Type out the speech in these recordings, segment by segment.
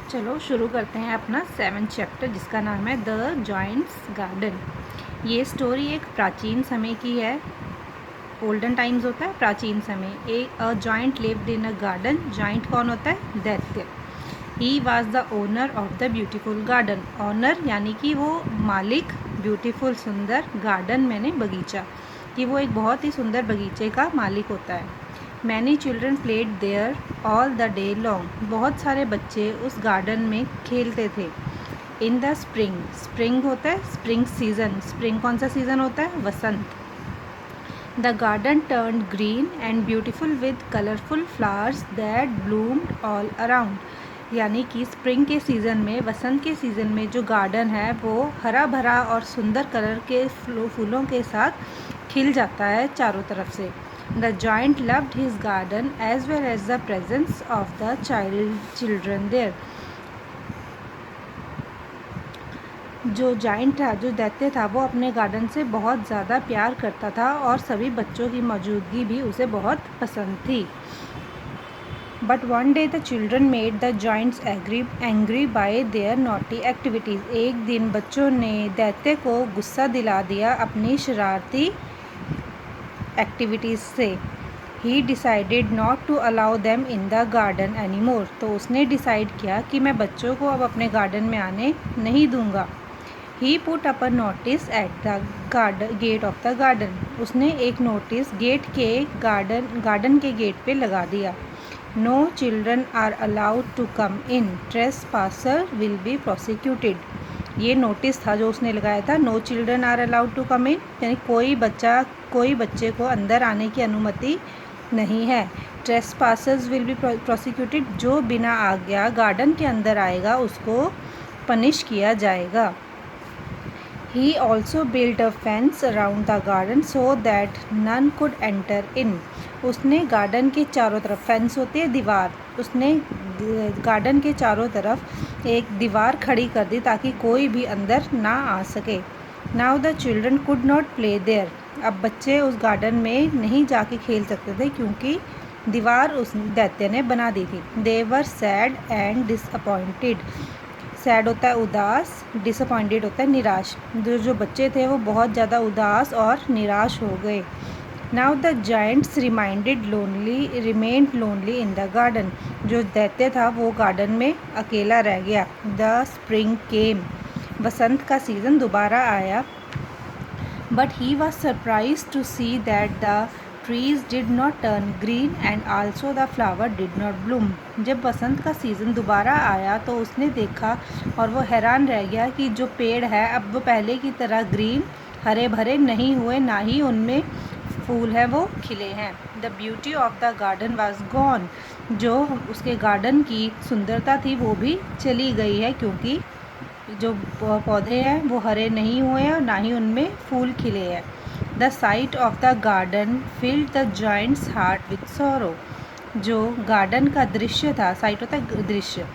चलो शुरू करते हैं अपना 7th चैप्टर जिसका नाम है द जॉइंट्स गार्डन। ये स्टोरी एक प्राचीन समय की है। ओल्डन टाइम्स होता है प्राचीन समय। A giant lived in a garden. Giant कौन होता है? दैत्य। He was the owner of the beautiful garden. Owner यानी कि वो मालिक, ब्यूटीफुल सुंदर, गार्डन मैंने बगीचा, कि वो एक बहुत ही सुंदर बगीचे का मालिक होता है। Many children played there all the day long. बहुत सारे बच्चे उस गार्डन में खेलते थे। इन द स्प्रिंग, स्प्रिंग होता है स्प्रिंग सीजन। स्प्रिंग कौन सा सीज़न होता है? वसंत। The garden turned green and beautiful with colourful flowers that bloomed all around. यानी कि स्प्रिंग के सीज़न में, वसंत के सीज़न में जो गार्डन है वो हरा भरा और सुंदर कलर के फूलों के साथ खिल जाता है चारों तरफ से। The giant loved his garden as well as the presence of the children there. जो जाइंट था, जो दैत्य था, वो अपने गार्डन से बहुत ज़्यादा प्यार करता था और सभी बच्चों की मौजूदगी भी उसे बहुत पसंद थी। But one day the children made the joints angry bye there naughty activities. एक दिन बच्चों ने दैत्य को गुस्सा दिला दिया अपनी शरारती एक्टिविटीज़ से। He decided not to allow them in the garden any more. तो उसने डिसाइड किया कि मैं बच्चों को अब अपने गार्डन में आने नहीं दूंगा। He put up a notice at the gate of the garden. उसने एक नोटिस गार्डन के गेट पे लगा दिया। No children are allowed to come in, trespasser will be prosecuted. ये नोटिस था जो उसने लगाया था, no children are allowed to come in, यानी कोई बच्चे को अंदर आने की अनुमति नहीं है। Trace passers will be prosecuted, जो बिना आज्ञा गार्डन के अंदर आएगा उसको पनिश किया जाएगा। He also build a fence around the garden so that none could enter in. उसने गार्डन के चारों तरफ, फेंस होती है दीवार, उसने गार्डन के चारों तरफ एक दीवार खड़ी कर दी ताकि कोई भी अंदर ना आ सके। Now the children could not play there. अब बच्चे उस गार्डन में नहीं जाके खेल सकते थे क्योंकि दीवार उस दैत्य ने बना दी थी। दे वर सैड एंड डिसअपॉइंटेड। सैड होता है उदास, डिसअपॉइंटेड होता है निराश। जो बच्चे थे वो बहुत ज़्यादा उदास और निराश हो गए। Now the Giants remained lonely in the garden. जो दैत्य था वो गार्डन में अकेला रह गया। द स्प्रिंग केम, वसंत का सीज़न दोबारा आया। But he was surprise to see that the trees did not turn green and also the flower did not bloom. जब वसंत का सीज़न दोबारा आया तो उसने देखा और वो हैरान रह गया कि जो पेड़ है अब वो पहले की तरह ग्रीन, हरे भरे नहीं हुए, ना ही उनमें फूल है वो खिले हैं। The beauty of the garden was gone. जो उसके गार्डन की सुंदरता थी वो भी चली गई है क्योंकि जो पौधे हैं वो हरे नहीं हुए हैं और ना ही उनमें फूल खिले हैं। The site of the garden filled the joints heart with sorrow. जो गार्डन का दृश्य था, साइट होता है दृश्य,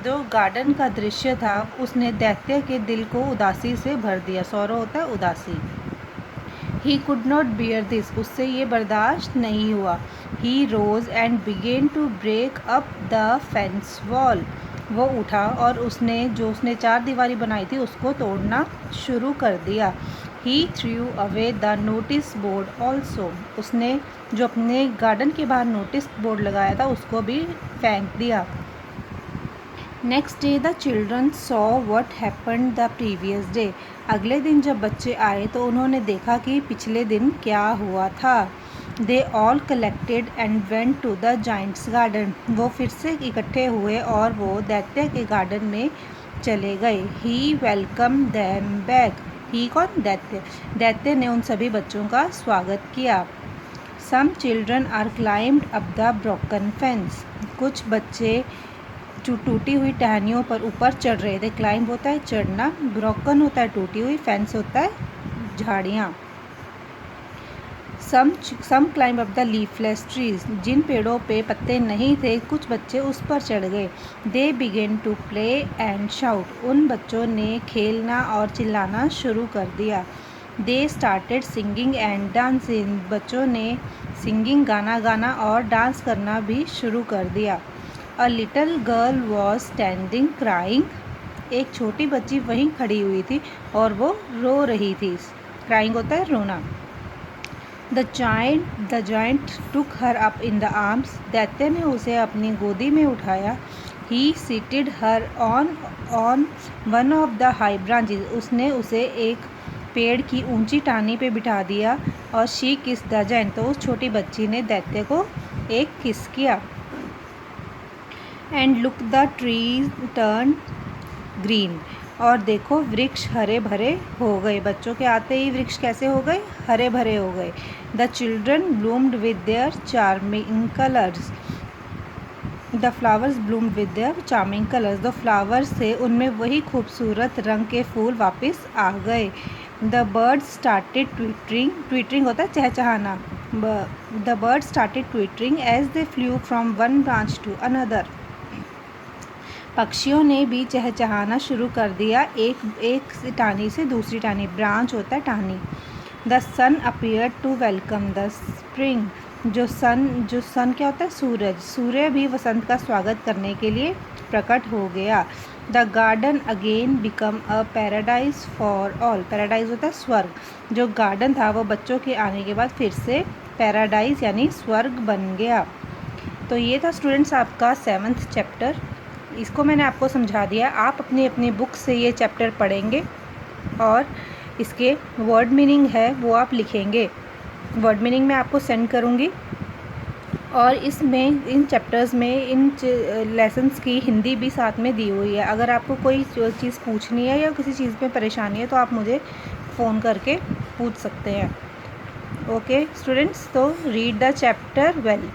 जो गार्डन का दृश्य था उसने दैत्य के दिल को उदासी से भर दिया। सॉरो होता है उदासी। He could not bear this, उससे ये बर्दाश्त नहीं हुआ। He rose and began to break up the fence wall. वो उठा और उसने चार दीवारी बनाई थी उसको तोड़ना शुरू कर दिया। He threw away the notice board also. उसने जो अपने गार्डन के बाहर नोटिस बोर्ड लगाया था उसको भी फेंक दिया। Next day the children saw what happened the previous day. अगले दिन जब बच्चे आए तो उन्होंने देखा कि पिछले दिन क्या हुआ था। They all collected and went to the giant's garden. वो फिर से इकट्ठे हुए और वो दैत्य के गार्डन में चले गए। ही वेलकम दैम बैक। ही कौन? दैत्य। दैत्य ने उन सभी बच्चों का स्वागत किया। Some children are climbed up the broken fence. कुछ बच्चे टूटी हुई टहनियों पर ऊपर चढ़ रहे थे। क्लाइंब होता है चढ़ना, ब्रोकन होता है टूटी हुई, फेंस होता है झाड़ियाँ। Some climb up the leafless trees. जिन पेड़ों पे पत्ते नहीं थे कुछ बच्चे उस पर चढ़ गए। They began to play and shout. उन बच्चों ने खेलना और चिल्लाना शुरू कर दिया। They started singing and dancing. बच्चों ने सिंगिंग गाना गाना और डांस करना भी शुरू कर दिया। A little girl was standing crying, एक छोटी बच्ची वहीं खड़ी हुई थी और वो रो रही थी। क्राइंग होता है रोना। The giant took her up in the arms, दैत्य ने उसे अपनी गोदी में उठाया। He seated her on one of the high branches, उसने उसे एक पेड़ की ऊंची टहनी पे बिठा दिया। और शी किस द जाइंट, तो उस छोटी बच्ची ने दैत्य को एक किस किया। And look the trees turn green, और देखो वृक्ष हरे भरे हो गए। बच्चों के आते ही वृक्ष कैसे हो गए? हरे भरे हो गए। The children bloomed with their charming colours, the flowers bloomed with their charming colours, the flowers थे उनमें वही खूबसूरत रंग के फूल वापस आ गए। The birds started twittering, twittering होता है चहचहाना। The birds started twittering as they flew from one branch to another, पक्षियों ने भी चहचहाना शुरू कर दिया एक टहनी से दूसरी टहनी। ब्रांच होता है टहनी। The sun appear to welcome the spring, जो सन क्या होता है? सूरज। सूर्य भी वसंत का स्वागत करने के लिए प्रकट हो गया। The garden again become a paradise for all, paradise होता है स्वर्ग। जो गार्डन था वो बच्चों के आने के बाद फिर से पैराडाइज यानी स्वर्ग बन गया। तो ये था स्टूडेंट्स आपका 7th चैप्टर। इसको मैंने आपको समझा दिया। आप अपनी अपनी बुक से ये चैप्टर पढ़ेंगे और इसके वर्ड मीनिंग है वो आप लिखेंगे। वर्ड मीनिंग मैं आपको सेंड करूँगी। और इसमें इन चैप्टर्स में इन लेसन्स की हिंदी भी साथ में दी हुई है। अगर आपको कोई चीज़ पूछनी है या किसी चीज़ में परेशानी है तो आप मुझे फ़ोन करके पूछ सकते हैं। ओके स्टूडेंट्स, तो रीड द चैप्टर वेल।